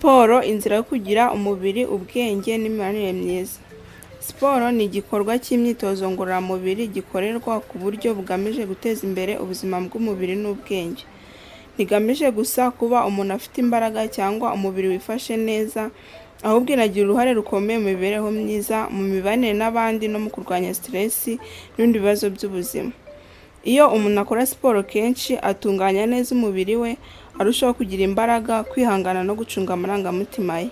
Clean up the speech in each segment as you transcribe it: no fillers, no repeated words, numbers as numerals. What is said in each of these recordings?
Siporo inzira yo kugira umubiri, ubwenge n'imibanire myiza. Siporo ni igikorwa cy'imyitozo ngororamubiri gikorerwa ku buryo bugamije guteza imbere ubuzima bw'umubiri n'ubwenge. Ntigamije gusa kuba umuntu afite imbaraga cyangwa umubiri wifashe neza, ahubwo inagira uruhare rukomeye mu mibereho myiza, mu mibanire n'abandi no mu kurwanya stress n'ibindi bibazo by'ubuzima. Iyo umuntu akora siporo kenshi, atunganya neza umubiri we, arushaho kugira imbaraga, kwihangana no gucunga amarangamutima ye.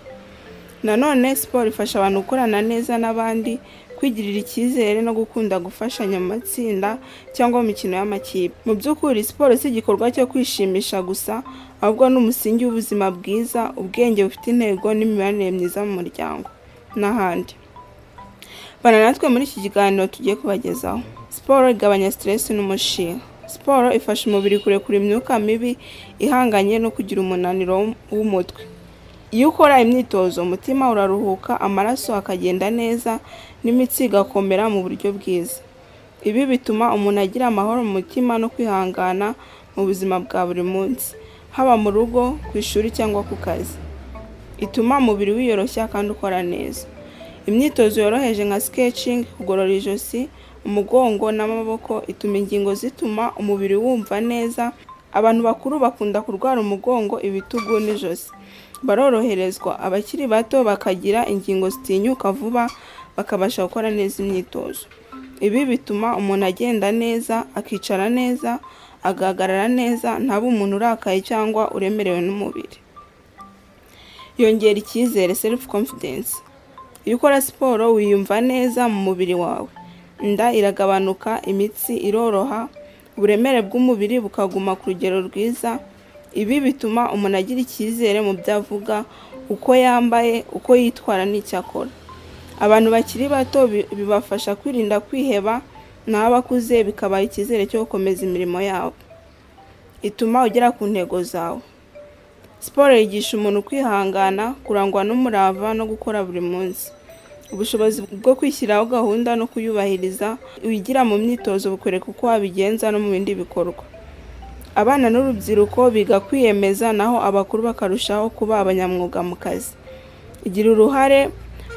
Nanone siporo ifasha abantu gukorana neza n'abandi, kwigirira icyizere no gukunda gufashanya mu matsinda cyangwa mu mikino y'amakipe. Mu by'ukuri siporo si igikorwa cyo kwishimisha gusa, ahubwo ni umusingi w'ubuzima bwiza, ubwenge bufite intego n'imibanire myiza mu muryango n'ahandi. Bana natwe muri iki kiganiro tugiye kubagezaho. Siporo igabanya stress n'umushiha. Siporo ifasha umubiri kurekura imyuka mibi ihanganye no kugira umunaniro w'umutwe. Iyo ukora imyitozo, umutima uraruhuka, amaraso akagenda neza n'imitsi igakomera mu buryo bwiza. Ibi bituma umuntu agira amahoro mu mutima no kwihangana mu buzima bwa buri munsi, haba mu rugo, ku ishuri cyangwa ku kazi. Ituma umubiri wiyoroshya kandi ukora neza. Imyitozo yoroheje nka stretching, kugorora ijosi, umugongo n'amaboko ituma ingingo zituma umubiri wumva neza. Abantu bakuru bakunda kurwara umugongo, ibitugu n'ijosi. Baroroherezwa. Abakiri bato bakagira ingingo zitinyuka vuba, bakabasha gukora neza imyitozo. Ibi bituma umuntu agenda neza, akicara neza, agahagarara neza, ntabe umuntu urakaye cyangwa uremerewe n'umubiri. Yongera icyizere, self confidence. Iyo ukora siporo wiyumva neza mu mubiri wawe. Inda iragabanuka, imitsi iroroha, uburemere bw'umubiri bukaguma ku rugero rwiza. Ibi bituma umuntu agira icyizere mu byo avuga, uko yambaye, uko yitwara n'icyo akora. Abantu bakiri bato bibafasha kwirinda kwiheba, naho abakuze bikabaha icyizere cyo gukomeza imirimo yabo. Ituma ugera ku ntego zawe. Siporo yigisha umuntu kwihangana, kurangwa n'umurava no gukora buri munsi. Ubushobozi bwo kwishyiraho gahunda no kuyubahiriza wigira mu myitozo bukwereka uko wabigenza no mu bindi bikorwa. Abana n'urubyiruko biga kwiyemeza, naho abakuru bakarushaho kuba abanyamwuga mu kazi. Igira uruhare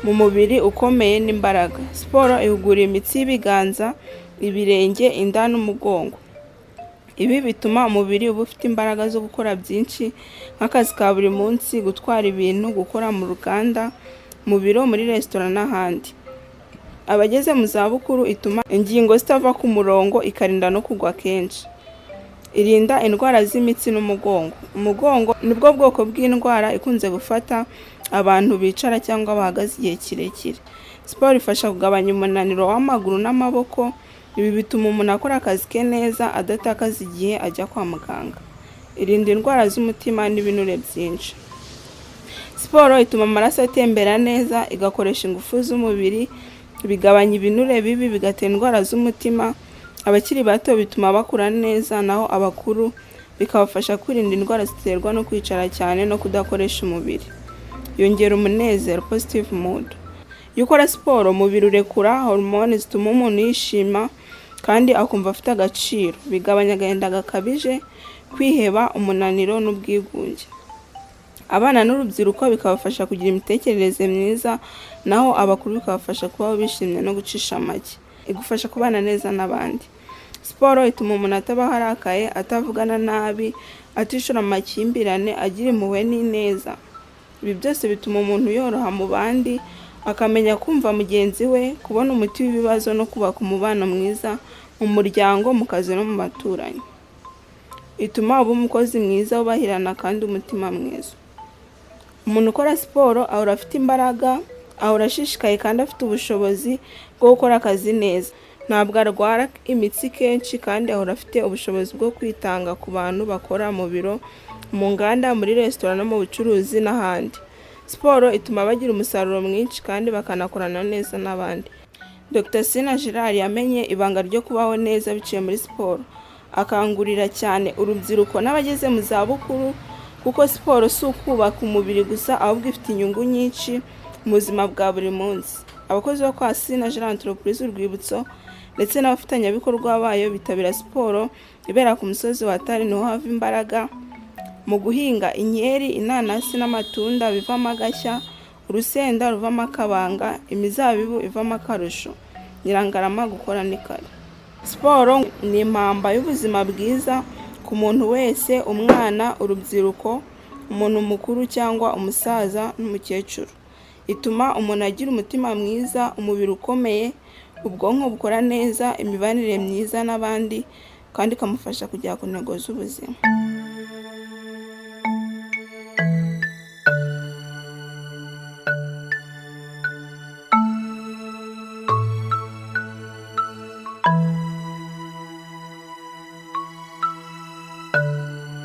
mu mubiri ukomeye n'imbaraga. Siporo ihugura imitsi y'ibiganza, ibirenge, inda n'umugongo. Ibi bituma umubiri uba ufite imbaraga zo gukora byinshi nk'akazi ka buri munsi, gutwara ibintu, gukora mu ruganda, mu biro, muri resitora n'ahandi. Abageze mu zabukuru ituma ingingo zitava ku murongo, ikarinda no kugwa kenshi. Irinda indwara z'imitsi n'umugongo. Umugongo nibwo bwoko bw'indwara ikunze gufata abantu bicara cyangwa bahagaze igihe kirekire. Siporo ifasha kugabanya umunaniro w'amaguru n'amaboko. Ibi bituma umuntu akora akazi ke neza, adatakaza igihe ajya kwa muganga. Irinda indwara z'umutima n'ibinure byinshi. Siporo ituma amaraso atembera neza, igakoresha ingufu z'umubiri, bigabanya ibinure bibi, bigatera indwara z'umutima. Abakiri bato bituma bakura neza, naho abakuru bikabafasha kwirinda indwara ziterwa no kwicara cyane no kudakoresha umubiri. Yongera umunezero, positive mood. Iyo ukora siporo, umubiri urekura hormone zituma umuntu yishima kandi akumva afite agaciro. Bigabanya agahinda gakabije, kwiheba, umunaniro n'ubwigunge. Abana n'urubyiruko bikabafasha kugira imitekerereze myiza, naho abakuru bikabafasha kubaho bishimye no gucisha make. Igufasha kubana neza n'abandi. Siporo ituma umuntu atabaho arakaye, atavugana nabi, atishora amakimbirane, agira impuhwe n'ineza. Ibi byose bituma umuntu yoroha mu bandi, akamenya kumva mugenzi we, kubona umuti w'ibibazo no kubaka umubano mwiza mu muryango, mu kazi no mu baturanyi. Ituma uba umukozi mwiza, ubahirana kandi umutima mwiza. Umuntu ukora siporo ahora afite imbaraga, ahora ashishikaye kandi afite ubushobozi bwo gukora akazi neza. Ntabwo arwara imitsi kenshi kandi ahora afite ubushobozi bwo kwitanga ku bantu bakora mu biro, mu nganda, muri resitora no mu bucuruzi n'ahandi. Siporo ituma bagira umusaruro mwinshi kandi bakanakorana neza n'abandi. Dr. Sina Gerard yamenye ibanga ryo kubaho neza biciye muri siporo. Akangurira cyane urubyiruko n'abageze mu zabukuru, kuko siporo si ukubaka umubiri gusa, ahubwo ifite inyungu nyinshi mu buzima bwa buri munsi. Abakozi bo kwa Sina Gerard Entreprise Urwibutso ndetse n'abafatanyabikorwa bayo bitabira siporo ibera ku musozi wa Tari, niho hava imbaraga, mu guhinga inkeri, inanasi n'amatunda bivamo agashya, urusenda ruvamo akabanga, imizabibu ivamo akarusho. Nyirangarama gukora ni kare. Siporo ni impamba y'ubuzima bwiza ku muntu wese, umwana, urubyiruko, umuntu mukuru cyangwa umusaza n'umukecuru. Ituma umuntu agira umutima mwiza, umubiri ukomeye, ubwonko bukora neza, imibanire myiza n'abandi, kandi ikamufasha kugera ku ntego z'ubuzima.